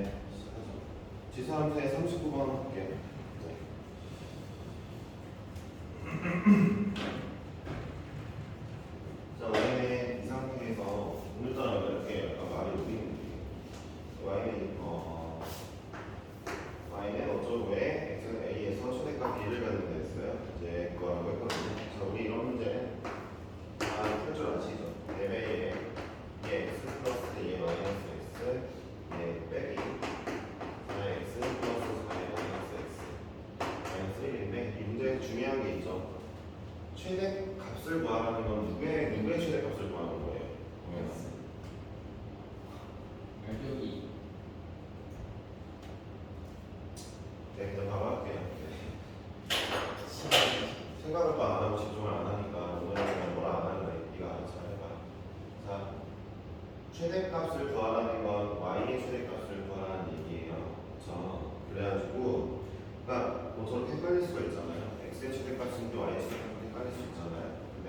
네, 시작하죠. 지수함수의 39번 할게요. 네. 자, y는 이 상태에서 오늘따라 이렇게 약간 말이 웃기는데 y는 어쩌고에 x는 a에서 최대값 b를 갖는다 했어요. 이제 그거라고 했거든요. 자, 우리 이런 문제 풀 줄 아시죠? 대매에 x 플러스 2의 마이너스 x 빼기 4x 플러스 4의 마이너스 x 마이너스 1인데 이 문제에서 중요한 게 있죠. 최대 값을 구하라는 건 누구의 최대 값을 구하는 거예요? 보면 별표기 네, 그냥 바로 할게요. 네. 생각을 또 안 하고 집중을 안 하니까 오늘은 그냥 뭐라 안 하는 거예요. 네가 알아서 잘 해봐. 자, 최대값을 구하라는 건 y의 최대값을 구하라는 얘기예요. 그렇죠? 그래가지고 그러니까 뭐 저렇게 헷갈릴 수가 있잖아요. x의 최대값은 또 y의 최대값은 헷갈릴 수 있잖아요. 근데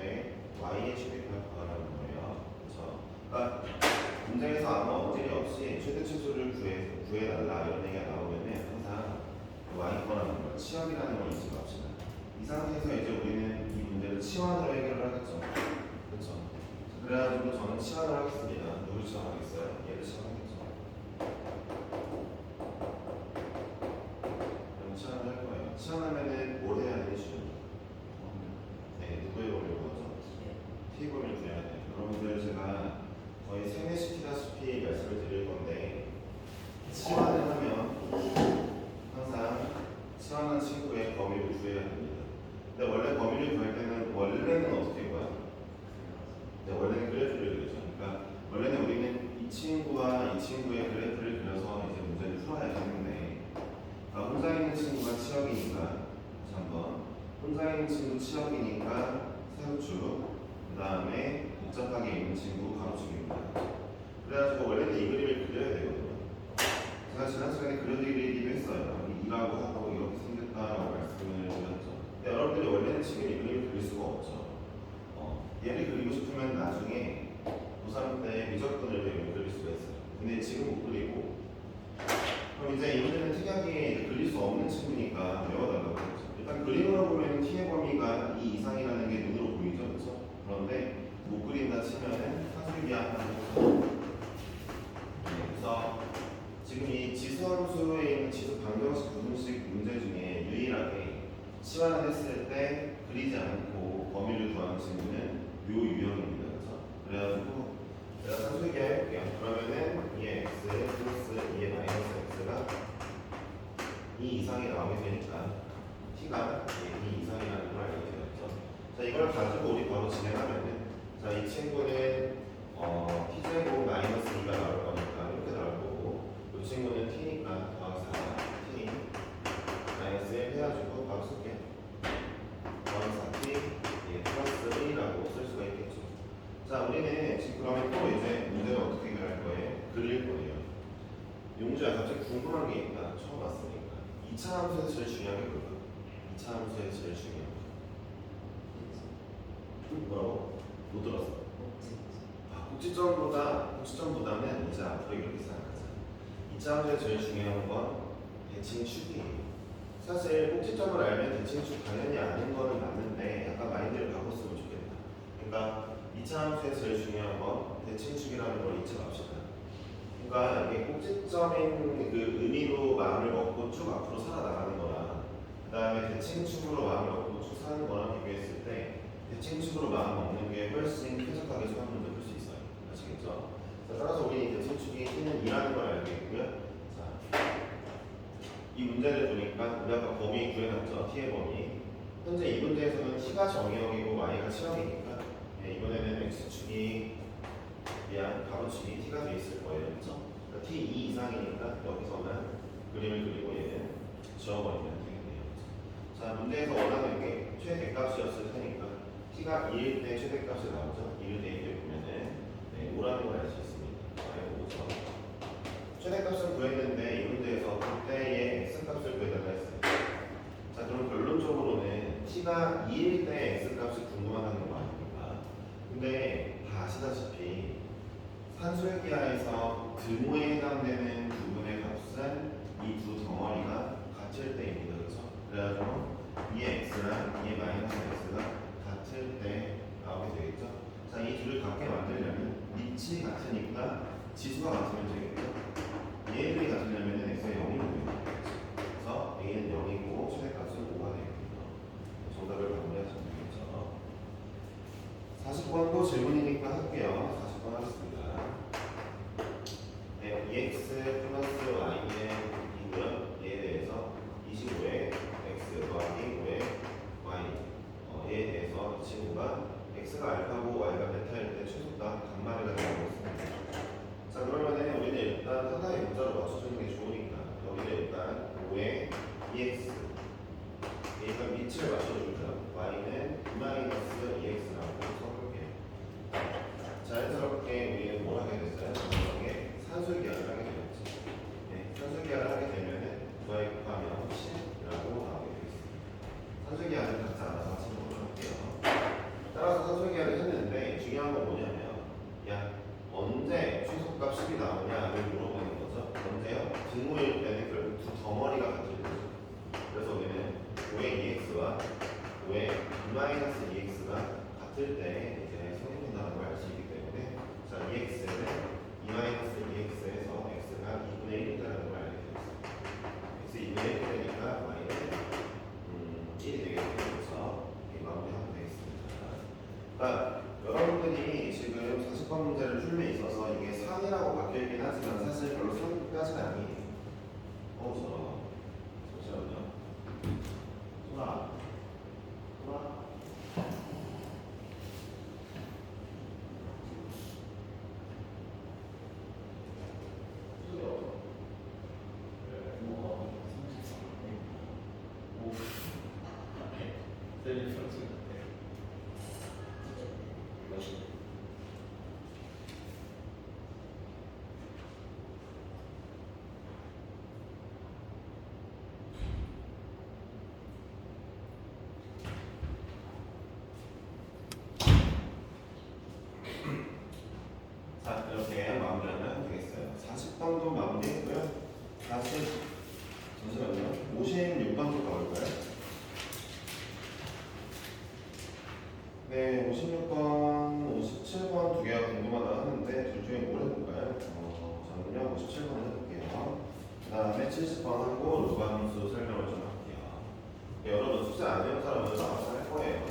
y의 최대값 구하라는 거예요. 그렇죠? 그러니까 문제에서 아무 언질이 없이 최대치수를 구해달라 이런 얘기가 나오면은 항상 y 거라는 걸 치환이라는 걸 잊지 맙시다. 이 상태에서 이제 우리는 이 문제를 치환으로 해결을 하겠죠. 그렇죠? 그래가지고 저는 치환을 하겠습니다. 누굴 치환하겠어요? 얘를 치환하겠죠. 그럼 치환을 할 거예요. 치환하면은 뭘 해야 되죠? 네, 누구의 범위를 구하죠? t 범위를 구해야 돼요. 여러분들 제가 거의 세뇌시키다시피 말씀을 드릴 건데 치환을 하면 항상 치환한 친구의 범위를 구해야 됩니다. 근데 원래 범위를 구할 때는 원래는 어떻게 구해요? 네, 원래는 그래프를 그리죠. 그러니까 원래는 우리는 이 친구와 이 친구의 그래프를 그려서 이제 문제를 풀어야 되는데 혼자 있는 친구가 치역이니까 한번 혼자 있는 친구 치역이니까 세로축 그 다음에 복잡하게 있는 친구 가로축입니다. 그래가지고 원래는 이 그림을 그려야 되거든요. 제가 지난 시간에 그려드리기도 했어요. 이라고 하고 이렇게 생겼다라고 말씀을 드렸죠. 근데 여러분들이 원래는 지금 이 그림을 그릴 수가 없죠. 얘를 그리고 싶으면 나중에 고3 때 미적분을 배우면 그릴 수가 있어요. 근데 지금 못 그리고 그럼 이제 이 문제는 특이하게 그릴 수 없는 친구니까 외워달라고 했죠. 일단 그림으로 보면 t의 범위가 2 이상이라는 게 눈으로 보이죠. 그렇죠? 그런데 못 그린다 치면은 사수기한 그래서 지금 이 지수함수에 있는 지수 방정식 부분식 문제 중에 유일하게 치환을 했을 때 그리지 않고 범위를 구하는 친구는 요 유형입니다. 그래서 그래가지고 제가 산수기 해볼게요. 그러면은 2의 x 플러스 2의 마이너스 x가 2 이상이 나오게 되니까 t가 2 이상이라는 걸 알게 되었죠. 자, 이걸 가지고 우리 바로 진행하면은 자, 이 친구는 t제곱 마이너스 2가 나올 거니까 이렇게 나올 거고 이 친구는 t니까 더하기 4 t 마이너스 1 해가지고 바로 쓸게요. 더하기 4t 플러스 1이라고 쓸 수가 있겠죠. 자, 우리는 지금 그러면 또 이제 문제를 어떻게 해결할 거예요? 그릴 거예요. 용주야, 갑자기 궁금한 게 있다. 처음 왔으니까. 2차 함수에서 제일 중요한 게 뭘까? 2차 함수에서 제일 중요한 게 뭐라고? 못 들었어. 꼭지점보다는 이제 앞으로 이렇게 생각하자. 2차 함수에서 제일 중요한 건 대칭축이에요. 사실 꼭지점을 알면 대칭축 당연히 아는 거는 맞는데 약간 마인드를 바꿨으면 좋겠다. 그러니까 2차 함수에서 제일 중요한 건 대칭축이라는 걸 잊지 맙시다. 그러니까 이게 꼭지점인 그 의미로 마음을 먹고 쭉 앞으로 살아나가는 거랑 그 다음에 대칭축으로 마음을 먹고 쭉 사는 거랑 비교했을 때 대칭축으로 마음 먹는 게 훨씬 쾌적하게 수학 문제 풀 수 있어요. 아시겠죠? 자, 따라서 우리 대칭축이 t는 2라는 걸 알겠고요. 이 문제를 보니까 우리 아까 범위 구해놨죠. t의 범위. 현재 이 문제에서는 t가 정의역이고 y가 치역이니까 이번에는 x축이 가로축이 t가 돼 있을 거예요. 그렇죠? 그러니까 t 2 이상이니까 여기서만 그림을 그리고 얘는 지워버리면 되겠네요. 자, 문제에서 원하는 게 최대값이었을 테니까 t가 2일 때 최대값이 나오죠. 2일 때 이렇게 보면은 5라는 걸 알 수 있습니다. y 5죠. 최대값을 구했는데 이 문제에서 그때의 x값을 구해달라 했어요. 자, 그럼 결론적으로는 t가 2일 때 x값이 궁금하다는 거 아닙니까? 근데 다 아시다시피 산술기하에서 등호에 해당되는 부분의 값은 이 두 덩어리가 같을 때입니다. 그렇죠? 그래가지고 이의 x랑 이의 마이너스 x가 같을 때 나오게 되겠죠? 자, 이 둘을 같게 만들려면 밑이 같으니까 지수가 같으면 되겠죠? 얘들이 같으려면 x가 0이 되겠죠? 그래서 a는 0이고 최대값은 5가 되겠군요. 정답을 마무리하시면 되겠죠? 40번도 질문이니까 할게요. 40번 하겠습니다. 네, 2x 플러스 y의 이고요. 얘에 대해서 25에 x 더하기 5의 y 얘에 대해서 이 친구가 x가 알파고 y가 베타일 때 최소값 단말이가 되고 있습니다. 자, 그러면은 우리는 일단 하나의 문자로 맞춰주는 게 좋으니까 여기를 일단 5의 2x 얘가 밑을 맞춰주고요. y는 2-2x라고 써볼게요. 자연스럽게 우리는 뭘 하게 됐어요? 정확하게 산술기하를 하게 되었지. 네, 산술기하를 하게 되면은 y 곱하면 10이라고 나오게 되겠습니다. 산술기하는 각자 알아서 하시는 걸로 할게요. 따라서 산술기하를 했는데 중요한 건 뭐냐면 야 언제 최소값 10이 나오냐를 물어보는 거죠. 언제요? 등호일 때는 결국 두 덩어리가 같을 거죠. 그래서 우리는 5의 2x와 5의 2-2x가 같을 때 이제 성립한다는 걸 알 수 있기 때문에 자 2x는 2-2x에서 x가 2분의 1이라는 걸 알게 되었습니다. x 2분의 1이 되니까 y는 1이 되겠죠. 이렇게 마무리하면 되겠습니다. 그러니까 여러분들이 지금 40번 문제를 풀면 있어서 이게 상이라고 바뀌긴 하지만 사실 별로 상까지는 아니에요. 잠시만요. 소라. 자, 이렇게 마무리하면 되겠어요. 40번도 마무리했고요. 56번도 가볼까요? 네, 56번, 57번 두 개가 궁금하다 하는데 둘 중에 뭘 해볼까요? 저는요 57번 해볼게요. 그 다음에 70번 하고 루반수 설명을 좀 할게요. 여러분 숙제 안 해온 사람은 알아서 할 거예요.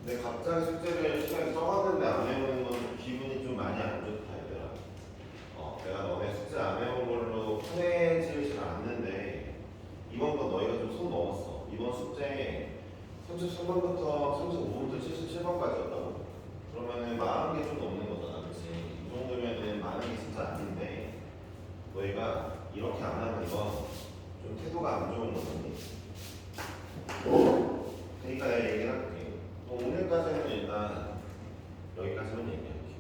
근데 갑자기 숙제를 시간이 적었는데 안 해오는 건 기분이 좀 많이 안 좋다 얘들아. 내가 너네 숙제 안 해온 걸로 편해지지 않는데 이번 거 너희가 좀 손 넘었어. 이번 숙제 33번부터 35번부터 77번까지였다고? 그러면은 40개 좀 넘는 거잖아, 그치? 이 정도면은 많은 게 진짜 아닌데 너희가 이렇게 안 하면 이거 좀 태도가 안 좋은 거거니? 그러니까 내가 얘기를 할게. 오늘까지는 일단 여기까지만 얘기할게.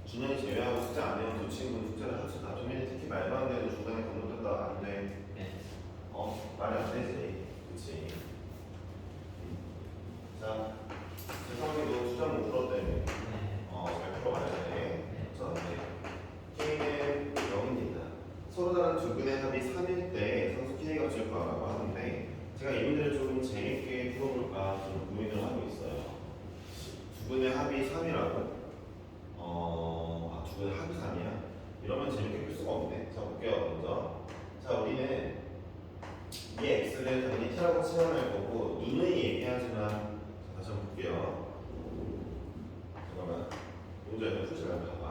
준현이 제외하고 숙제 안 해온 두 친구는 숙제를 합시다. 준현이 특히 말도 안 되는 중간에 건너뛰다 안 돼. 네. 말이 안 되지. 그치? 자, 재성이도 수정 못 풀었다며. 잘 풀어가야 돼. 자, K는 0입니다. 서로 다른 두 근의 합이 3일 때 상수 K가 줄 거라고 하는데 제가 이 문제를 좀 재밌게 풀어볼까 좀 고민을 하고 있어요. 두 근의 합이 3이라고? 두 근의 합이 3이야? 이러면 재밌게 풀 수가 없네. 자, 볼게요. 먼저. 자, 우리는 이 x를 당연히 t라고 치환할 거고 눈의 얘기하지만 다시 한번 볼게요. 잠깐만. 문제는 풀지 말고 봐봐.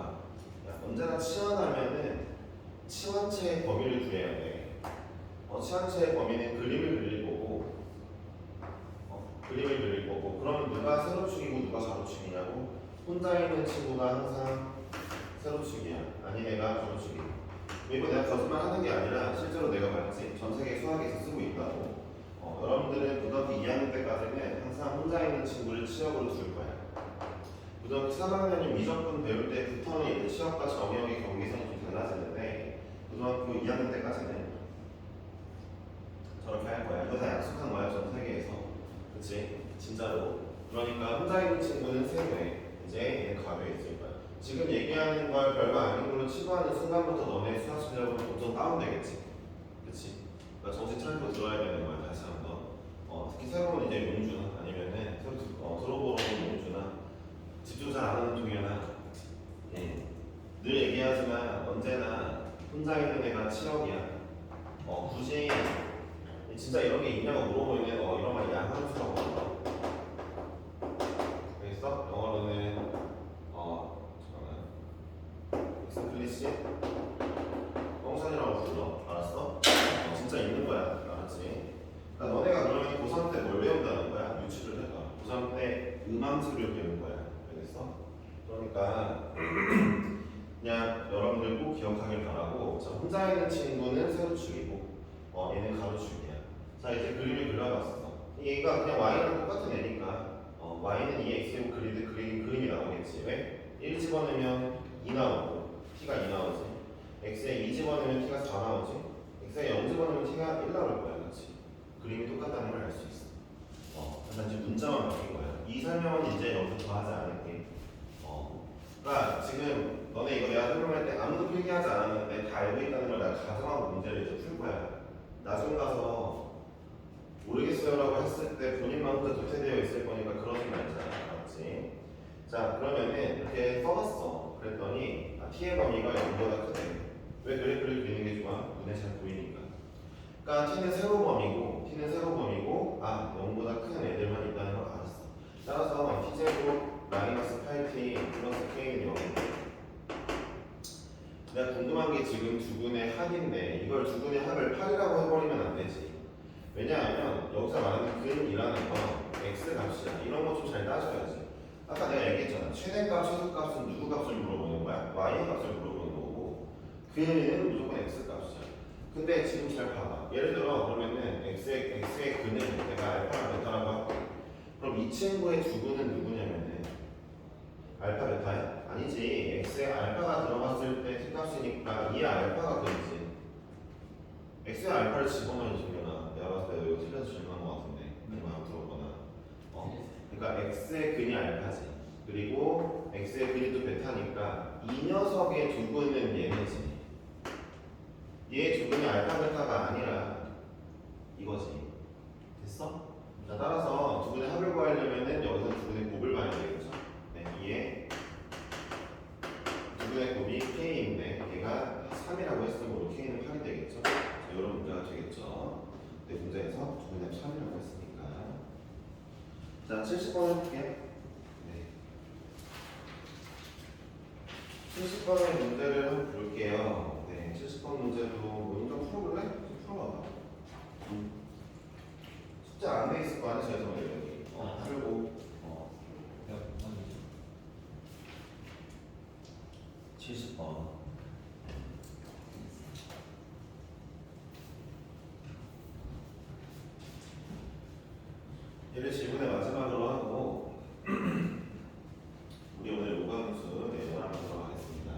언제나 치환하면은 치환체의 범위를 구해야 돼. 치환체의 범위는 그림을 그릴 거고, 그림을 그릴 거고. 그럼 누가 세로축이고 누가 가로축이냐고? 혼자 있는 친구가 항상 세로축이야. 아니 내가 가로축이야. 이거 내가 거짓말 하는 게 아니라 실제로 내가 봤지. 전 세계 수학에서 쓰고 있다고. 여러분들은 고등학교 2학년 때까지는 항상 혼자 있는 친구를 취업으로 둘 거야. 고등학교 3학년이 미적분 배울 때부터는 이제 취업과 정의역의 경계선이 좀 달라지는데 고등학교 2학년 때까지는 저렇게 할 거야. 이거 다 약속한 거야, 전 세계에서. 그치? 진짜로. 그러니까 혼자 있는 친구는 세로에 이제 얘는 가로에 있을 거야. 지금 얘기하는 걸 별거 아닌 걸로 치부하는 순간부터 너네 수학 실력은 엄청 다운되겠지. 그치? 그러니까 정신 차리고 들어야 되는 거야, 다시 한 번. 특히 새로운 이제 용주나 아니면은 들어보러 온 용주나 집중 잘 안 하는 동료나 예. 늘 얘기하지만 언제나 혼자 있는 애가 7억이야. 굳이 진짜 이런 게 있냐고 물어보면 이런 말 양함수라고 불러. 알겠어? 영어로는 잠깐만 익스플리시 펑션이라고 불러. 알았어? 진짜 있는 거야. 알았지? 그러니까 너네가 그러면 고3 때 뭘 배운다는 거야? 유추를 해봐. 고3 때 음함수를 배우는 거야. 알겠어? 그러니까 그냥 여러분들 꼭 기억하길 바라고. 자, 혼자 있는 친구는 세로축이고 얘는 가로축이야. 자, 이제 그림을 그려봤어. 얘가 그냥 y랑 똑같은 애니까 y는 2x고 그림이 나오겠지. 왜? 1 집어넣으면 2 나오고 t가 2 나오지. x에 2 집어넣으면 t가 4 나오지. x에 0 집어넣으면 t가 1 나올 거야. 그렇지? 그림이 똑같다는 걸 알 수 있어. 단지 문자만 바뀐 거야. 이 설명은 이제 여기서 더 하지 않을게. 그러니까 지금 너네 이거 내가 설명할 때 아무도 필기하지 않았는데 다 알고 있다는 걸 내가 가정하고 문제를 이제 풀 거야. 나중 가서 모르겠어요라고 했을 때 본인만 혼자 도태되어 있을 거니까 그러지 말자. 알았지? 자, 그러면은 이렇게 써봤어. 그랬더니 t의 범위가 0보다 크대. 왜 그래프를 그리는 게 좋아? 눈에 잘 보이니까. 그러니까 t는 세로 범위고 0보다 큰 애들만 있다는 걸 알았어. 따라서 t제곱 마이너스 8t 플러스 k는 0인데 내가 궁금한 게 지금 두근의 합인데 이걸 두근의 합을 8이라고 해버리면 안 되지. 왜냐하면 여기서 말하는 근이라는 건 x 값이야. 이런 거 좀 잘 따져야지. 아까 내가 얘기했잖아. 최대값, 최소값은 누구 값을 물어보는 거야? y 값을 물어보는 거고 근은 무조건 x 값이야. 근데 지금 잘 봐봐. 예를 들어 그러면은 x의 근을 내가 알파랑 베타라고 할게. 그럼 이 친구의 두근은 누구냐면은 알파 베타야? 아니지. x에 알파가 들어갔을 때 t값이니까 이 알파가 근이지. x에 알파를 집어넣으면 정연아. 내가 봤을 때 이거 틀려서 질문한 것 같은데. 아니면 안 들어보거나. 그러니까 x의 근이 알파지. 그리고 x의 근이 또 베타니까 이 녀석의 두근은 얘네지. 얘 두근이 알파 베타가 아니라 이거지. 됐어? 자, 따라서 두근의 합을 구하려면은 여기서 두근의 곱을 봐야 되겠죠. 네, 이에 두근의 곱이 k인데 얘가 3이라고 했으므로 k는 8이 되겠죠. 자, 이런 문제가 되겠죠. 네, 문제에서 두근의 합 3이라고 했으니까. 자, 70번 해볼게. 네. 70번의 문제를 한번 볼게요. 네, 70번 문제도 뭐 좀 풀어볼래? 좀 풀어봐봐. 숙제 안 돼 있을 거 아니야, 제가 여기. 풀고. 70번. 얘를 질문의 마지막으로 하고 우리 오늘 요강수 내용을 한번 들어가겠습니다.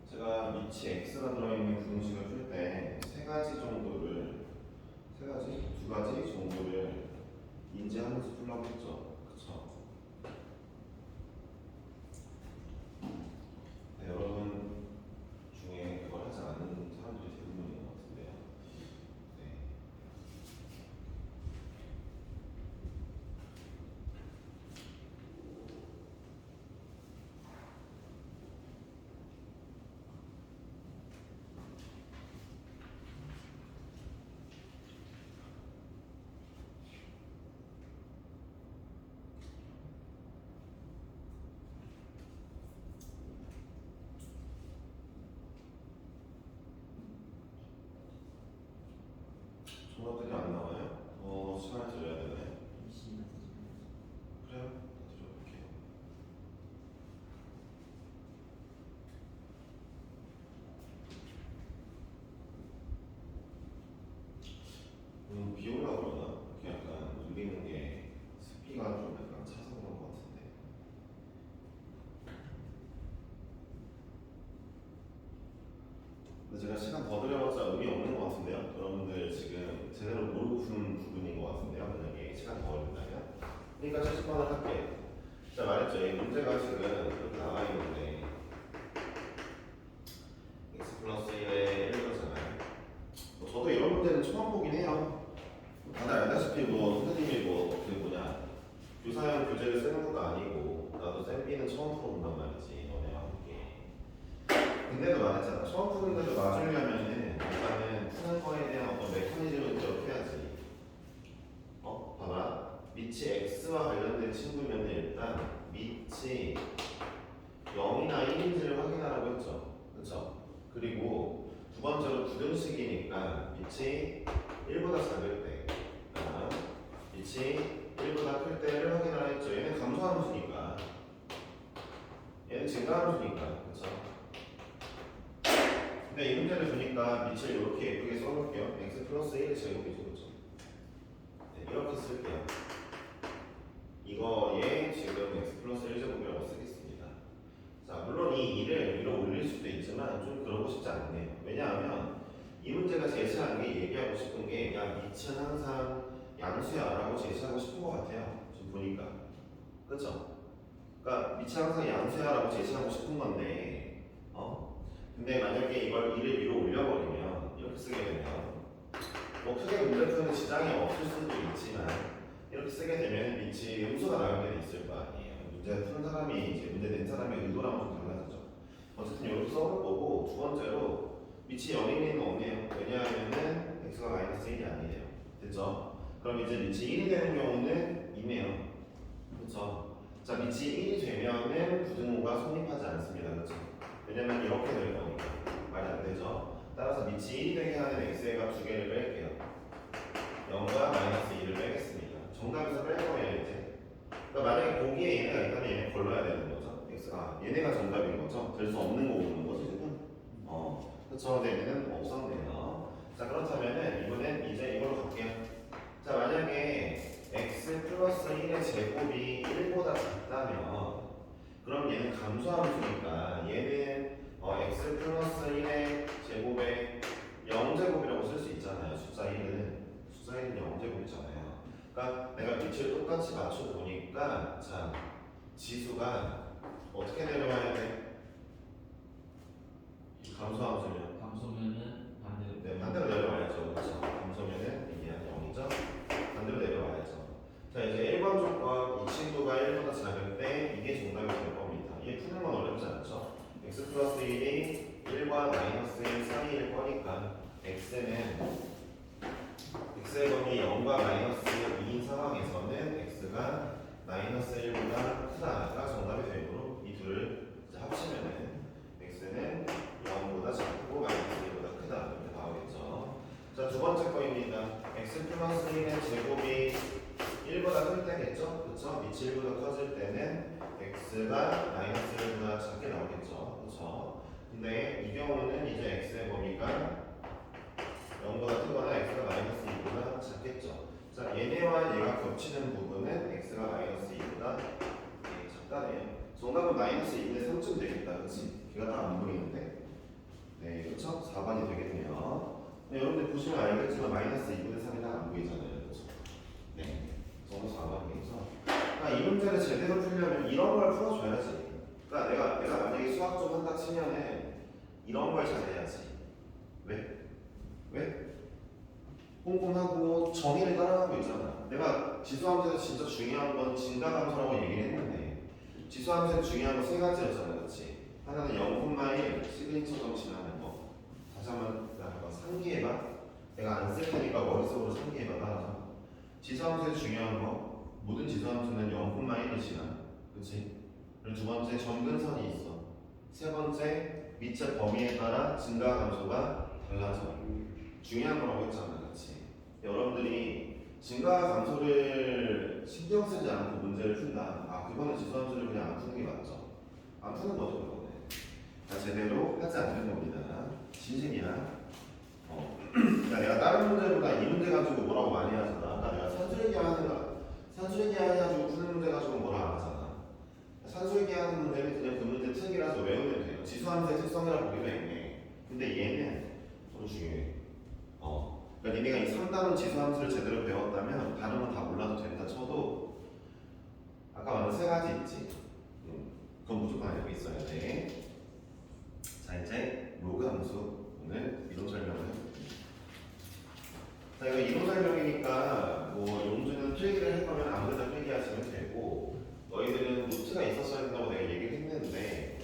제가 밑이 x가 들어있는 분식을 풀 때 두 가지 정도를 인지하면서 풀라고 했죠. 그쵸? 네, 여러분 중에 그걸 하지 않는 사람들이 대부분인 것 같은데요. 네. 제가 시간 더 들여봤자 의미 없는 것 같은데요. 여러분들 지금 제대로 모르고 푸는 부분인 것 같은데요. 만약에 시간 더 걸린다면. 그러니까 70번을 할게요. 자, 말했죠. 이 문제가 지금 이렇게 나와 있는데 x 플러스 1의 1거잖아요. 뭐 저도 이런 문제는 처음 보긴 해요. 다들 알다시피 뭐 선생님이 그 뭐냐 교사형 교재를 쓰는 것도 아니고 나도 쌤비는 처음 풀어본단 말이지 너네와 함께. 근데도 말했잖아. 처음 푸는데도 맞으려면은 일단은 푸는 거에 대한 어떤 메커니즘을 기억해야지. 봐봐. 밑이 x와 관련된 친구면 일단 밑이 0이나 1인지를 확인하라고 했죠. 그렇죠? 그리고 두 번째로 부등식이니까 밑이 1보다 작을 때 밑이 1보다 클 때를 확인하라 했죠. 얘는 감소함수니까 얘는 증가함수니까 그렇죠? 근데 이 문제를 보니까 밑을 이렇게 예쁘게 써놓을게요. x 플러스 1의 제곱이죠. 그렇죠? 네, 이렇게 쓸게요. 이거에 지금 x 플러스 1제곱이라고 쓰겠습니다. 자, 물론 이 2를 위로 올릴 수도 있지만 좀 그러고 싶지 않네요. 왜냐하면 이 문제가 제시하는 게 얘기하고 싶은 게 야, 밑은 항상 양수야 라고 제시하고 싶은 것 같아요. 지금 보니까. 그쵸? 그러니까 밑이 항상 양수야 라고 제시하고 싶은 건데 근데 만약에 이걸 2를 위로 올려버리면 이렇게 쓰게 되면 뭐 크게 문제 푸는 지장이 없을 수도 있지만 이렇게 쓰게 되면 밑이 음수가 나올 때는 있을 거 아니에요. 문제 푸는 사람이 이제 문제 낸 사람의 의도랑 좀 달라지죠. 어쨌든 이렇게 써볼 거고 두 번째로 밑이 0인 리는 없네요. 왜냐하면은 x가 마이너스 1이 아니에요. 됐죠? 그럼 이제 밑이 1이 되는 경우는 있네요. 그렇죠? 자, 밑이 1이 되면은 부등호가 성립하지 않습니다. 그렇죠? 왜냐면 이렇게 될 거니까 말이 안 되죠. 따라서 밑이 1이 되게 하는 x가 두 개를 뺄게요. 0과 마이너스 2를 빼겠습니다. 정답에서 뺄 거예요 이제. 그러니까 만약에 보기에 얘네가 있다면 얘네 걸러야 되는 거죠. 얘네가 정답인 거죠. 될 수 없는 거 오는 거죠 지금. 그렇죠. 근데 얘는 없었네요. 자, 그렇다면은 이번엔 이제 이걸로 갈게요. 자, 만약에 x 플러스 1의 제곱이 1보다 작다면 그럼 얘는 감소함수니까 얘는 x 플러스 1의 제곱에 0제곱이라고 쓸 수 있잖아요. 숫자 1은 0제곱이잖아요. 그러니까 내가 밑을 똑같이 맞춰보니까 자, 지수가 어떻게 내려와야 돼? 감소함수면 반대로. 네, 반대로 내려와야죠. 그렇죠? 감소면은 이게 0이죠? 반대로 내려와야죠. 자, 이제 1번 조건 이 친구가 1보다 작을 때 이게 정답이 될 겁니다. 이게 푸는 건 어렵지 않죠? x 플러스 1이 1과 마이너스 1 사이일 거니까 x는 x의 범위 0과 마이너스 2인 상황에서는 x가 마이너스 1보다 크다가 정답이 되므로 이 둘을 합치면은 x는 0보다 작고 마이너스 1보다 크다 이렇게 나오겠죠. 자, 두 번째 거입니다. x 플러스 1의 제곱이 1보다 클 때겠죠? 그쵸? 밑이 1보다 커질 때는 x가 마이너스 1보다 작게 나오겠죠. 그쵸? 근데 이 경우는 이제 x의 범위가 0보다 크거나 x가 마이너스 2보다 작겠죠. 자, 얘네와 얘가 겹치는 부분은 x가 마이너스 2보다 작다네요. 정답은 마이너스 2분의 3쯤 되겠다. 그치? 걔가 다 안 보이는데. 네, 그렇죠? 4번이 되겠네요. 네, 여러분들 보시면 알겠지만 마이너스 2분의 3이 다 안 보이잖아요. 그렇죠? 네, 정답 4번이겠죠. 그러니까 이 문제를 제대로 풀려면 이런 걸 풀어줘야지. 그러니까 내가 만약에 수학 좀 한다 치면은 이런 걸 잘해야지. 왜? 꼼꼼하고 정의를 따라가고 있잖아. 내가 지수함수에서 진짜 중요한 건 증가함수라고 얘기를 했는데 지수함수에서 중요한 건 세 가지였잖아. 그렇지? 하나는 0,1 시그니처점 지나는 거. 다시 한번 상기해봐. 내가 안 쓸 테니까 머릿속으로 상기해봐. 따라서 지수함수에서 중요한 거 모든 지수함수는 0,1이 지나. 그렇지? 그리고 두 번째 점근선이 있어. 세 번째 밑의 범위에 따라 증가함수가 달라져. 중요한 거라고 했잖아, 그렇지? 여러분들이 증가 감소를 신경 쓰지 않고 문제를 푼다. 그거는 지수함수를 그냥 안 푸는 게 맞죠? 안 푸는 거죠, 그거는. 제대로 하지 않는 겁니다. 진심이야. 그러니까 내가 다른 문제보다 이 문제 가지고 뭐라고 많이 하잖아. 그러니까 내가 산수얘기 해가지고 푸는 문제 가지고 뭐라 안 하잖아. 산수얘기 하는 문제는 그냥 그 문제 특이라서 외우면 돼요. 지수함수의 특성이라 보기로 했네. 근데 얘는 좀 중요해. 그러니까 니네가 이 3단원 지수함수를 제대로 배웠다면 다른 건 다 몰라도 된다 쳐도 아까 말한 세 가지 있지. 그건 무조건 알고 있어야 돼. 자 이제 로그 함수 오늘 이론 설명을 해볼게요. 자 이거 이론 설명이니까 뭐 용주는 필기를 할 거면 아무데나 필기하시면 되고 너희들은 노트가 있었어야 된다고 내가 얘기를 했는데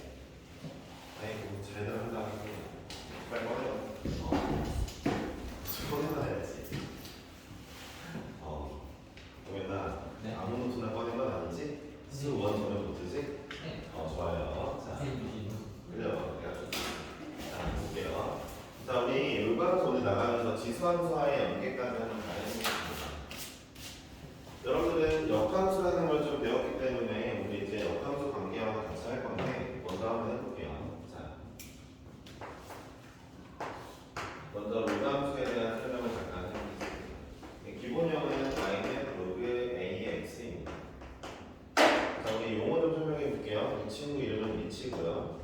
아이고 잘들 한다 빨리 꺼내요. 꺼내놔야지. 왜나 네. 아무 노트나 꺼낸 건 아니지? 수원 전에 노트지? 네. 좋아요. 자 선생님 주시는 그래요. 내가 자 볼게요. 자 우리 로그함수 오늘 나가면서 지수함수와의 연계까지 하는 과정입니다. 여러분들은 역함수라는 걸 좀 배웠기 때문에 우리 이제 역함수 관계와 같이 할 건데 먼저 한번 해볼게요. 자 먼저 로그함수에 대한 설명을 잠깐 해보겠습니다. 기본형은 y는 로그 a의 x입니다. 자 우리 용어 좀 설명해 볼게요. 이 친구 이름은 리치고요.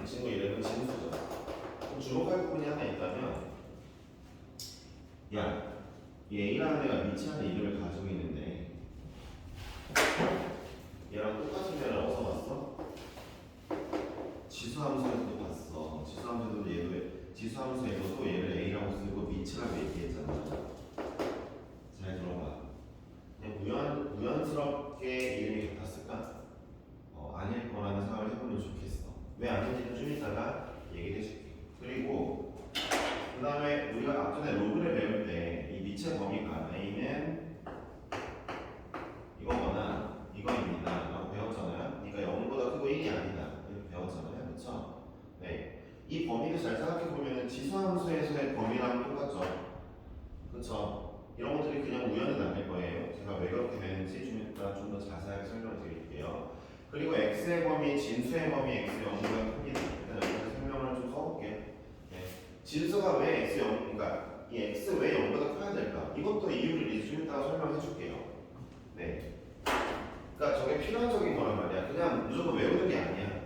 이 친구 이름은 진수죠. 주목할 부분이 하나 있다면 야, 이 A라는 애가 리치라는 이름을 가지고 있는데 얘랑 똑같은 애를 어디서 봤어? 지수함수에서도 봤어. 지수함수에서도 얘를 A라고 쓰고 리치라고 얘기했잖아. 잘 들어봐. 그냥 우연스럽게 이름이 같았을까? 아닐 거라는 생각을 해보면 좋겠어. 왜 아닌지는 좀 이따가 얘기해 줄게. 그리고 그 다음에 우리가 앞전에 로그를 배울 때 이 미체 범위가 A는 이거거나 이거입니다 라고 배웠잖아요. 그러니까 0보다 크고 1이 아니다 이렇게 배웠잖아요. 그렇죠? 네. 이 범위를 잘 생각해보면 지수함수에서의 범위랑 똑같죠. 그렇죠? 이런 것들이 그냥 우연은 아닐 거예요. 제가 왜 그렇게 되는지 좀 이따 좀 더 자세하게 설명을 드릴게요. 그리고 x의 범위, 진수의 범위 x의 0보다 큽니다. 일단 여기서 설명을 좀 써볼게요. 네. 진수가 왜 x 0, 그러니까 이 x 왜 0보다 커야 될까? 이것도 이유를 이제 좀 이따가 설명해 줄게요. 네. 그러니까 저게 필연적인 거란 말이야. 그냥 무조건 외우는 게 아니야.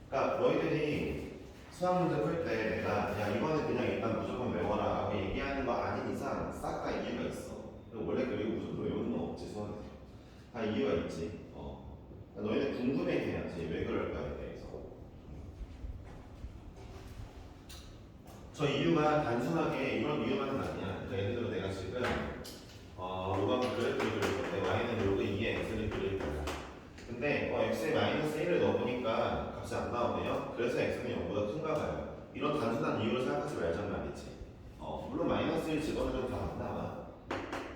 그러니까 너희들이 수학 문제 풀 때 내가 야 이거는 그냥 일단 무조건 외워라 라고 얘기하는 거 아닌 이상 싹 다 이유가 있어. 원래 그리고 무조건 외우는 건 없지 수학에서. 다 이유가 있지. 그러니까 너희는 궁금해해야지 왜 그럴까에 대해서. 저 이유가 단순하게 이런 이유만은 아니야. 그러니까 예를 들어 내가 지금 로그함수를 그릴 건데 y는 로그 2의 x를 그릴 거야. 근데 x에 마이너스 1을 넣어보니까 값이 안 나오네요. 그래서 x는 0보다 큰가 봐요. 이런 단순한 이유를 생각하지 말란 말이지. 물론 마이너스 1 집어넣으면 다 안 나와.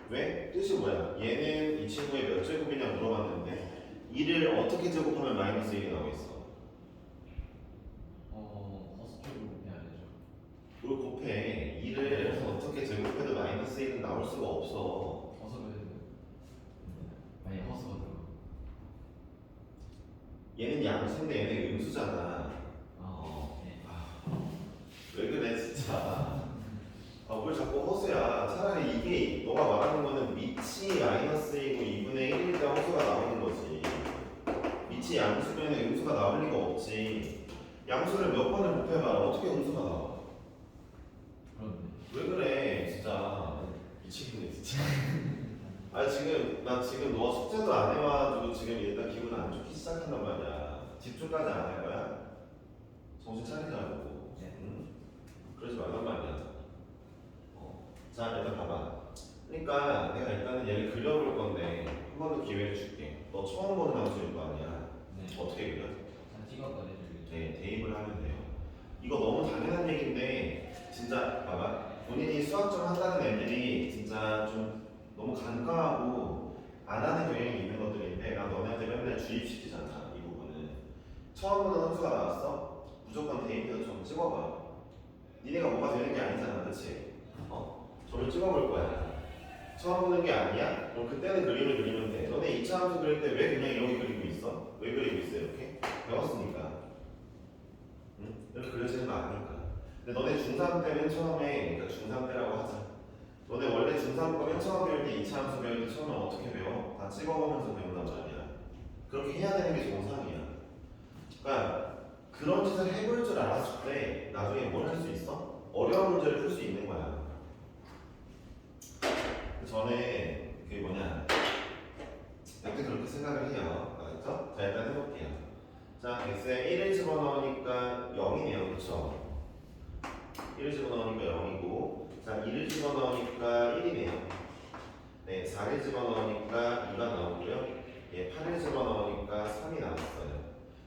왜? 뜻이 뭐야? 얘는 이 친구의 몇 제곱이냐 물어봤는데 2를 어떻게 제곱하면 마이너스 1이 나오겠어? 허스쪽으로 해야 되죠. 뭘 곱해? 2를 어떻게 제곱해도 마이너스 1은 나올 수가 없어. 허스가 되는. 아니 허스가 들어. 얘는 양수인데 얘는 음수잖아. 네. 왜 그래 진짜. 뭘 자꾸 허수야. 차라리 이게 너가 말하는 거는 밑이 마이너스이고 2분의 1일 때 허수가 나오는 거지. 밑이 양수면 음수가 나올 리가 없지. 양수를 몇 번을 곱해봐 어떻게 음수가 나와? 그런데. 왜 그래 진짜. 미치겠네 진짜. 나 지금 너 숙제도 안 해와가지고 지금 일단 기분 안 좋기 시작한단 말이야. 집중까지 안 할 거야? 정신 차리자고. 네. 응? 그러지 말란 말이야. 자 일단 봐봐. 그러니까 내가 일단은 얘를 그려볼 건데 한 번 더 기회를 줄게. 너 처음 보는 함수일 거 아니야. 네. 어떻게 그려? 자 찍었거든요. 네, 대입을 하면 돼요. 이거 너무 당연한 얘기인데 진짜 봐봐. 본인이 수학점 한다는 애들이 진짜 좀 너무 간과하고 안 하는 경향이 있는 것들인데 난 너네한테 맨날 주입시키잖아. 이 부분은 처음 보는 함수가 나왔어? 무조건 대입해서 좀 찍어봐. 니네가 뭐가 되는 게 아니잖아, 그렇지? 저를 찍어볼 거야. 처음 보는 게 아니야? 그럼 그때는 그림을 그리면 돼. 너네 2차 함수 그릴 때 왜 그냥 이렇게 그리고 있어? 왜 그리고 있어 이렇게? 배웠으니까. 응? 이렇게 그려지는 거 아니니까. 근데 너네 중3 때는 처음에, 그러니까 중3 때라고 하자. 너네 원래 중3 거면 처음 배울 때 2차 함수 배울 때 처음에 어떻게 배워? 다 찍어보면서 배운단 말이야. 그렇게 해야 되는 게 정상이야. 그러니까 그런 짓을 해볼 줄 알았을 때 나중에 뭘 할 수 있어? 어려운 문제를 풀 수 있는 거야. 저는 그게 뭐냐, 약간 그렇게 생각을 해요. 알았죠? 자, 일단 해볼게요. 자, x에 1을 집어넣으니까 0이네요. 그쵸? 1을 집어넣으니까 0이고, 자, 2를 집어넣으니까 1이네요. 네, 4를 집어넣으니까 2가 나오고요. 예, 8을 집어넣으니까 3이 나왔어요.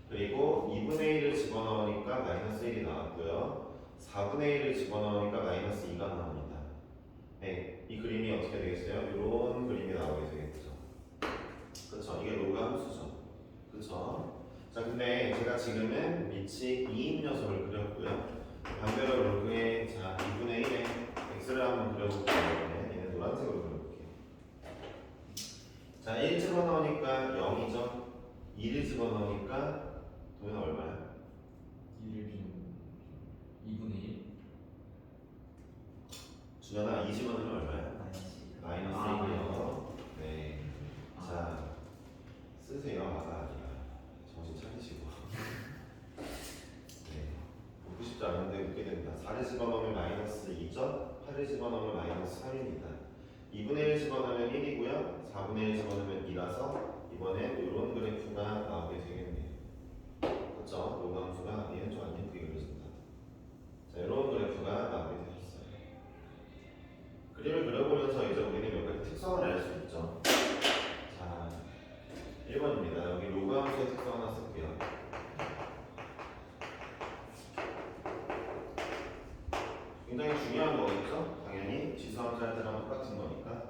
그리고 2분의 1을 집어넣으니까 마이너스 1이 나왔고요. 4분의 1을 집어넣으니까 마이너스 2가 나옵니다. 네, 이 그림이 어떻게 되겠어요? 이런 그림이 나오게 되겠죠. 그쵸? 이게 로가 함수죠. 그쵸? 자, 근데 제가 지금은 밑이 2인 녀석을 그렸고요. 반대로 로그의 자 2분의 1에 x를 한번 그려볼게요. 얘는 노란색으로 그려볼게요. 자, 1 집어넣으니까 0이죠. 2를 집어넣으니까 도면 얼마야? 1을 좀 2분의 1? 준현아, 2 집어넣으면 얼마야? 마이너스 1이요. 네. 자, 쓰세요. 아가 아니라. 정신 차리시고. 네. 웃고 싶지 않은데 웃게 된다. 4를 집어넣으면 마이너스 2죠. 8을 집어넣으면 마이너스 3입니다. 2분의 1 집어넣으면 1이고요. 4분의 1 집어넣으면 2라서 이번엔 이런 그래프가 나오게 되겠네요. 그렇죠? 로감수가 얘는 좀 안 예쁘게 그려진다. 자, 이런 그래프가 나오게 되었어요. 그림을 그려보면서 이제 우리는 몇 가지 특성을 알 수 있죠. 자, 1번입니다. 여기 로그함수의 특성 하나 쓸게요. 굉장히 중요한 거겠죠? 당연히 지수함수할 때랑 똑같은 거니까.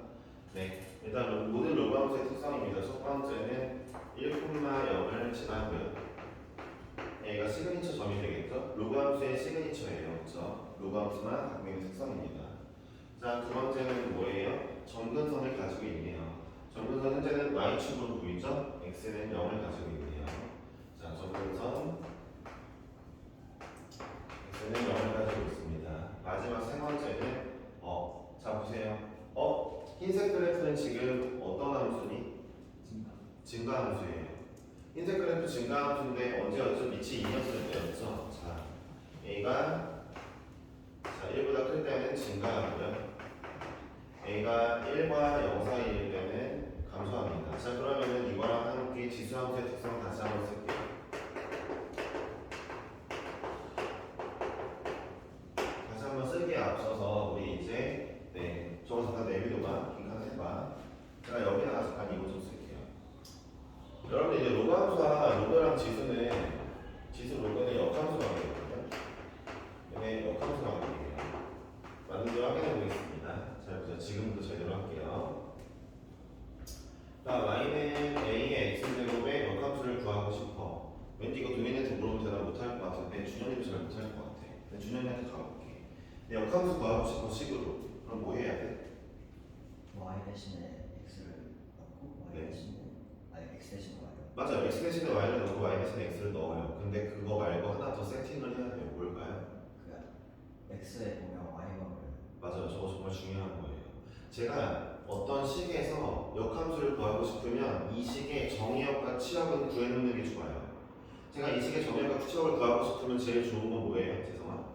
네, 일단 모든 로그함수의 특성입니다. 첫 번째는 1,0을 지나고요. 얘가 시그니처 점이 되겠죠? 로그함수의 시그니처예요. 그렇죠? 로그함수만 갖고 있는 특성입니다. 자, 두 번째는 뭐예요? 점근선을 가지고 있네요. 점근선 현재는 y축으로 보이죠? x는 0을 가지고 있네요. 자, 점근선 x는 0을 가지고 있습니다. 마지막 세 번째는 자 보세요. 흰색 그래프는 지금 어떤 함수니? 증가함수예요. 흰색 그래프 증가함수인데 언제였죠? 밑이 2였을 때였죠. 자, a가 1보다 클 때는 증가하고요. a가 1과 0 사이일 때는 감소합니다. 자, 그러면은 이거랑 함께 지수함수의 특성 다시 한번 쓸게요. 다시 한번 쓰기에 앞서서 우리 이제 저거 잠깐 내비둬봐. 빈칸 해봐. 제가 여기다가 잠깐 이거 좀 쓸게요. 여러분 이제 로그함수와 로그랑 지수 로그는 역함수가 되거든요. 얘네 역함수가 되거든요. 맞는지 확인해 보겠습니다. 자, 보세요. 지금부터 제대로 할게요. 자, y는 a의 x제곱의 역함수를 구하고 싶어. 왠지 이거 도민한테 물어보면 대답 못할 것 같은데 준현이도 잘 못할 것 같아. 근데 준현이한테 가볼게. 근데 역함수 구하고 싶어 식으로. 그럼 뭐 해야 돼? y 대신에 x를 넣고 y 네. 대신에 x 대신에 y를 맞아요. x 대신에 y를 넣고 y 대신에 x를 넣어요. 근데 그거 말고 하나 더 세팅을 해야 돼요. 뭘까요? 그 x에 보면 y값을 맞아요. 저거 정말 중요한 거예요. 제가 어떤 식에서 역함수를 구하고 싶으면 이 식의 정의역과 치역은 구해놓는 게 좋아요. 제가 이 식의 정의역과 치역을 구하고 싶으면 제일 좋은 건 뭐예요? 죄송합니다.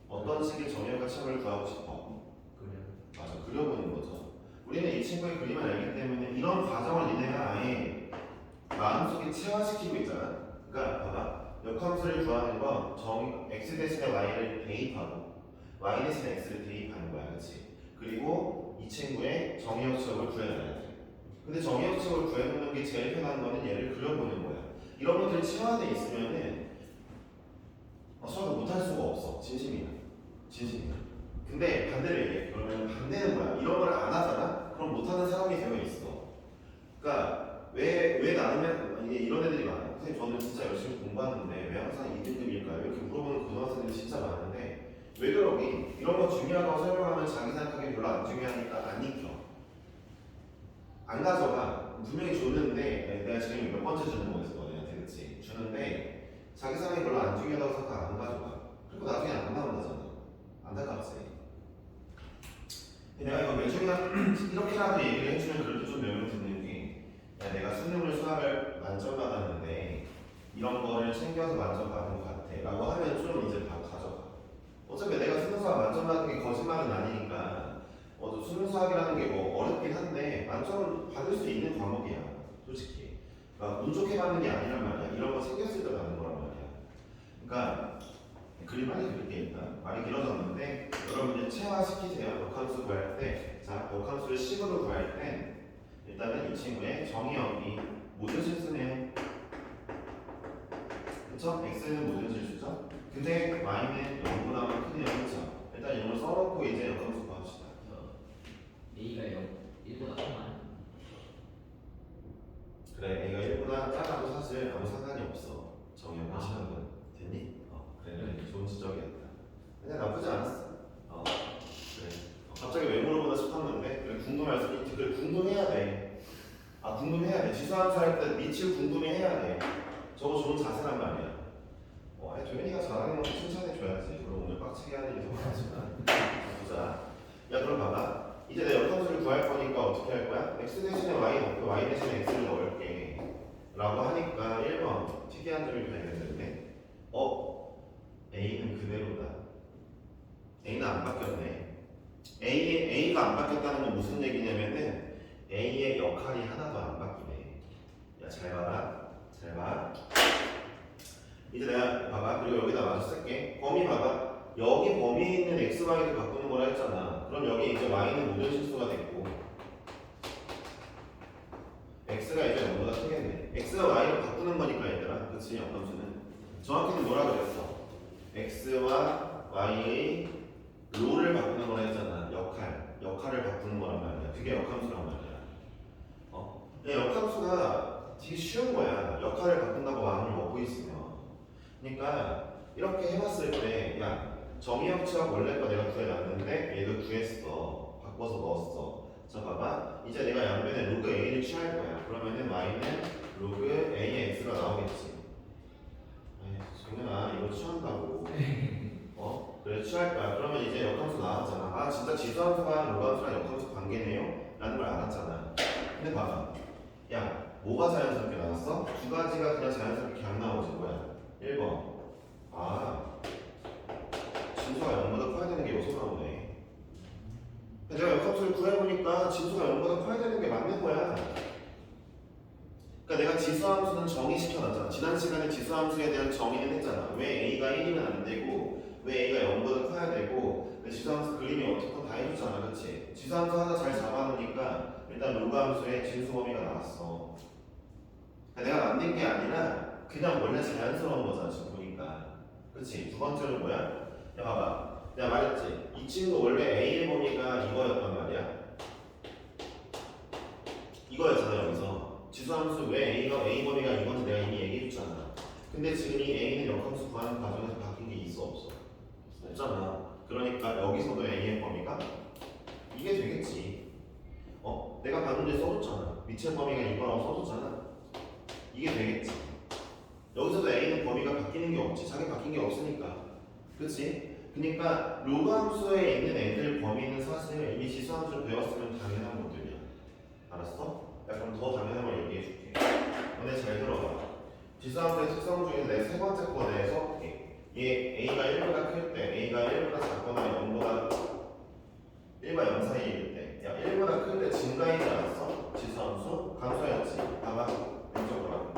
어떤 식의 정의역과 치역을 구하고 싶어? 맞아, 그려보는 거죠. 우리는 이 친구의 그림을 알기 때문에 이런 과정을 니네가 아예 마음속에 체화시키고 있잖아. 그러니까 봐봐, 역함수를 구하는 건 x 대신에 y를 대입하고 y 대신에 x를 대입하는 거야, 그렇지? 그리고 이 친구의 정의역 치역을 구해놔야 돼. 근데 정의역 치역을 구해놓는 게 제일 편한 거는 얘를 그려보는 거야. 이런 것들이 체화돼 있으면은 수학을 못할 수가 없어. 진심이야. 근데 반대로 얘기해. 그러면 반대는 뭐야? 이런 걸 안 하잖아? 그럼 못하는 사람이 되어 있어. 그러니까 왜 나는 이게 이런 애들이 많아요. 선생님 저는 진짜 열심히 공부하는데 왜 항상 2등급일까요? 이렇게 물어보는 고등학생들이 진짜 많은데 왜 그러기? 이런 거 중요하다고 설명하면 자기 생각하기엔 별로 안 중요하니까 안 익혀. 안 가져가. 분명히 줬는데 내가 지금 몇 번째 주는 거였어 너네한테, 그치? 주는데 자기 생각이 별로 안 중요하다고 생각 안 가져가. 그리고 나중에 안 나온다잖아. 안타깝지. 내가 이거 매주면 이렇게라도 얘기를 해주면 그래도 좀 명령 듣는 게, 야, 내가 수능을 수학을 만점 받았는데 이런 거를 챙겨서 만점 받은 거 만점 받은 게 거짓말은 아니니까 수능수학이라는 게 뭐 어렵긴 한데 만점을 받을 수 있는 과목이야 솔직히. 그러니까 운 좋게 받는 게 아니란 말이야. 이런 거 생겼을 때 받는 거란 말이야. 그러니까 그림 빨리 그릴게. 일단 말이 길어졌는데 여러분 이제 체화시키세요. 역함수 구할 때. 자, 역함수를 식으로 구할 때 일단은 이 친구의 정의역이 모든 실수네요. 그쵸? x는 모든 실수죠? 근데 y는 0보다 크네요. 그쵸? 일단 이걸 써놓고 이제 역함수 구합시다. A가 1보다 크면 그래, A가 1보다 작아도 사실 아무 상관이 없어. 정의역과 시험은. 됐니? 그래, 좋은 지적이었다. 그냥 나쁘지 않았어. 그래. 갑자기 왜 물어보나 싶었는데 그래, 궁금할 수도 있지. 그래, 궁금해야 돼. 궁금해야 돼. 지수함수 할 때 밑을 궁금해야 돼. 저거 좋은 자세란 말이야. 도현이가 잘하는 건 칭찬해줘야지. 그럼 오늘 빡치게 하는 일이 더 많지만. 보자. 야, 그럼 봐봐. 이제 내 역함수를 구할 거니까 어떻게 할 거야? x 대신에 y 넣고 y 대신에 x를 넣을게. 라고 하니까 1번 특이한 점이 발견됐는데 A는 그대로다. A는 안 바뀌었네. A가 안 바뀌었다는 건 무슨 얘기냐면은 A의 역할이 하나도 안 바뀌네. 야, 잘 봐라. 잘 봐. 이제 내가 봐봐. 그리고 여기다 마저 쓸게. 범위 봐봐. 여기 범위에 있는 x, y를 바꾸는 거라 했잖아. 그럼 여기 이제 y는 모든 실수가 됐고 x가 이제 0보다 크겠네. x와 y를 바꾸는 거니까 얘들아. 그치? 역함수는 정확히는 뭐라 그랬어? x와 y의 롤을 바꾸는 거라 했잖아. 역할을 바꾸는 거란 말이야. 그게 역함수란 말이야. 역함수가 되게 쉬운 거야. 역할을 바꾼다고 마음을 먹고 있으면. 그러니까 이렇게 해봤을 때, 야, 정의역치와 원래 거 내가 구해놨는데 얘도 구했어. 바꿔서 넣었어. 자, 봐봐. 이제 내가 양변에 로그 a를 취할 거야. 그러면은 y는 로그 a의 x가 나오겠지. 정현아, 이거 취한다고. 그래, 취할 거야. 그러면 이제 역함수 나왔잖아. 진짜 지수함수가 로그함수랑 역함수 관계네요? 라는 걸 알았잖아. 근데 봐봐. 야, 뭐가 자연스럽게 나왔어? 두 가지가 그냥 자연스럽게 그냥 나오지. 뭐야? 1번. 진수가 0보다 커야 되는 게 여기서 나오네. 내가 역함수를 구해보니까 진수가 0보다 커야 되는 게 맞는 거야. 그러니까 내가 지수함수는 정의시켜놨잖아. 지난 시간에 지수함수에 대한 정의는 했잖아. 왜 A가 1이면 안 되고 왜 A가 0보다 커야 되고 지수함수 그림이 어떻고 다 해줬잖아. 그렇지? 지수함수 하나 잘 잡아놓으니까 일단 로그함수의 진수 범위가 나왔어. 그러니까 내가 만든 게 아니라 그냥 원래 자연스러운 거잖아. 지금 보니까. 그렇지? 두 번째로 뭐야? 야, 봐봐. 내가 말했지. 이 친구 원래 A의 범위가 이거였단 말이야. 이거였잖아. 여기서 지수함수 왜 A가 A 범위가 이건지 내가 이미 얘기해줬잖아. 근데 지금 이 A는 역함수 구하는 과정에서 바뀐 게 있어 없어? 없잖아. 그러니까 여기서도 A의 범위가 이게 되겠지. 내가 방금 써줬잖아. 밑의 범위가 이거라고 써줬잖아. 이게 되겠지. 여기서도 A는 범위가 바뀌는 게 없지. 자기 바뀐 게 없으니까. 그치? 그러니까 로그 함수에 있는 애들 범위는 사실 이미 지수함수를 배웠으면 당연한 것들이야. 알았어? 야, 그럼 더 당연한 걸 얘기해 줄게. 너네 잘 들어봐. 지수함수의 특성 중에서 내 세 번째 거 내서 얘 A가 1보다 클 때, A가 1보다 작거나 0보다 1과 0 사이일 때, 야, 1보다 클 때 증가이지 않았어? 지수함수? 감소였지. 봐봐. 왼쪽으로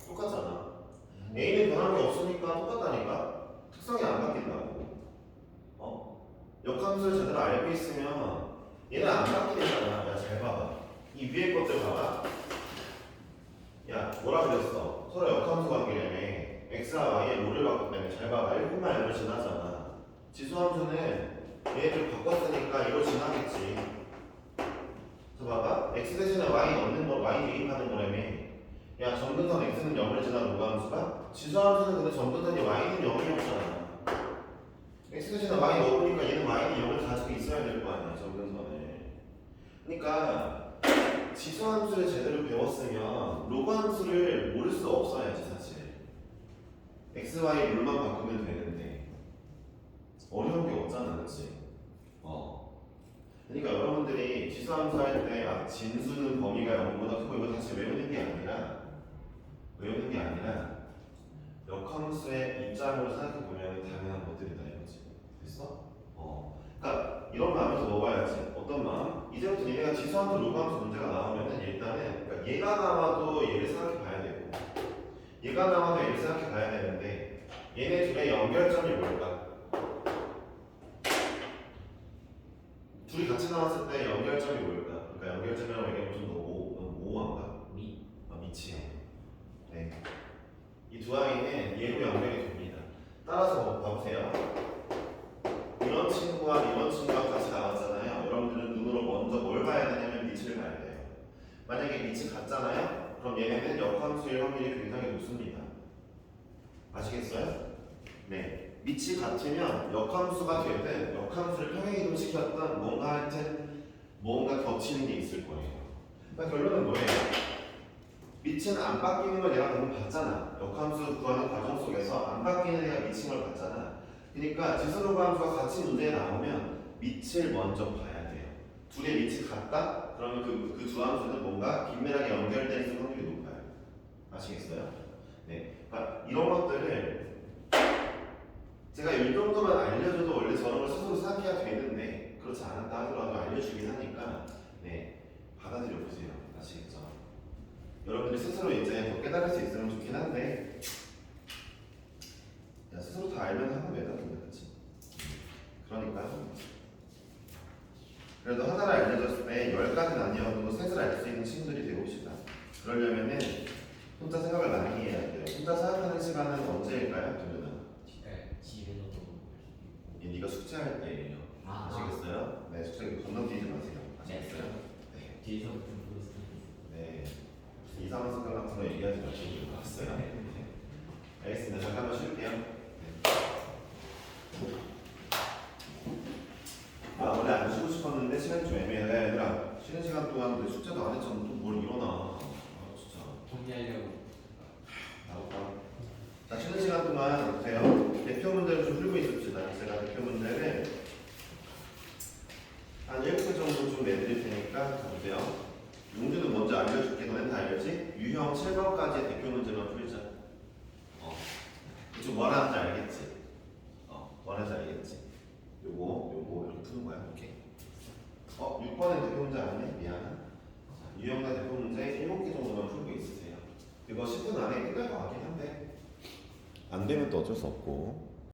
똑같잖아. A는 변한 게 없으니까 똑같다니까? 특성이 안 바뀐다고. 역함수를 제대로 알고 있으면 얘는 안 바뀌잖아. 야, 잘 봐봐. 이 위에 것들 봐봐. 야, 뭐라 그랬어? 서로 역함수 관계라며. x와 y의 롤을 바꿨다며. 잘 봐봐. 1분만 알면 지나잖아. 지수함수는 얘를 바꿨으니까 이거 지나겠지. 저 봐봐. x 대신에 y 넣는 거, y 대입하는 거라며. 야, 점근선 x는 0을 지나 로그함수가? 지수함수는 근데 점근선이 y는 0이었잖아. x 대신에 y 넣어보니까 얘는 y는 0을 가지고 있어야 될 거 아니야, 점근선을. 그러니까 지수함수를 제대로 배웠으면 로그함수를 모를 수 없어야지 사실. x, y 룰만 바꾸면 되는데 어려운 게 없잖아, 그렇지? 그러니까 여러분들이 지수함수 할 때 진수는 범위가 0보다 크고 이거 다시 외우는 게 아니라 역함수의 입장으로 생각해 보면 당연한 것들이다 이거지. 됐어? 그러니까 이런 마음에서 먹어야지. 어떤 마음? 이제부터 얘네가 지수함수, 로그함수 문제가 나오면은 일단은 그러니까 얘가 나와도 얘를 생각해 봐야 되고 얘가 나와도 얘를 생각해 봐야 되는데 얘네 둘의 연결점이 뭘까? 둘이 같이 나왔을 때 연결점이 뭘까? 그러니까 연결점이라고 얘기하면 좀 더 모호한가? 미치요. 네. 이 두 아이는 얘로 연결이 됩니다. 따라서 봐보세요. 이런 친구와 이런 친구가 같이 나왔잖아요. 여러분들은 눈으로 먼저 뭘 봐야 되냐면 밑을 봐야 돼요. 만약에 밑이 같잖아요. 그럼 얘네는 역함수일 확률이 굉장히 높습니다. 아시겠어요? 네. 밑이 같으면 역함수가 되든 역함수를 평행이동시켰던 뭔가 하여튼 뭔가 겹치는 게 있을 거예요. 그러니까 결론은 뭐예요? 밑은 안 바뀌는 걸 내가 방금 봤잖아. 역함수 구하는 과정 속에서 안 바뀌는 애가 밑인 걸 봤잖아. 그러니까 지수로그 함수가 같이 문제에 나오면 밑을 먼저 봐야 돼요. 둘의 밑이 같다? 그러면 그 두 함수는 뭔가 긴밀하게 연결되어 있을 확률이 높아요. 아시겠어요? 네. 그러니까 이런 것들을 제가 이 정도만 알려줘도 원래 저런 걸 스스로 생각해야 되는데 그렇지 않았다 하더라도 알려주긴 하니까 네 받아들여 보세요. 아시겠죠? 여러분들이 스스로 이제 더 깨달을 수 있으면 좋긴 한데 야, 스스로 다 알면 하면 되거든요, 그렇지? 그러니까 그래도 하나를 알려줬을 때 10가지는 아니어도 셋을 알 수 있는 친구들이 되봅시다. 그러려면은 혼자 생각을 많이 해야 돼요. 혼자 생각하는 시간은 언제일까요, 도면은? 집에서도 네가 숙제할 때예요. 아시겠어요? 네, 숙제 건너뛰지 마세요. 아시겠어요? 네. 뒤에서부터 보고 있어요. 네. 이상한 습관 같은 거 얘기하지 마시고 좀 나왔어요. 네. 알겠습니다. 잠깐만 쉴게요. 네. 아, 원래 안 쉬고 싶었는데 시간이 좀 애매해. 얘들아, 쉬는 시간 동안 내 숙제도 안 했잖아. 또 뭘 일어나. 아, 진짜. 정리하려고. 나올까? 자, 쉬는 시간 동안 보세요. 대표 문제를 좀 풀고 있읍시다. 제가 대표 문제를 한 7개 정도 좀 내드릴 테니까 보세요. 용주는 먼저 알려줄게. 너넨 다 알겠지? 유형 7번까지 대표 문제만 풀자. 그쵸, 뭐 하는지 알겠지? 뭐 하는지 알겠지? 요거 이렇게 푸는 거야. 오케이. 6번에 대표 문제 아니네? 미안. 유형과 대표 문제 7개 정도만 풀고 있으세요. 이거 10분 안에 끝날 것 같긴 한데 안 되면 또 어쩔 수 없고.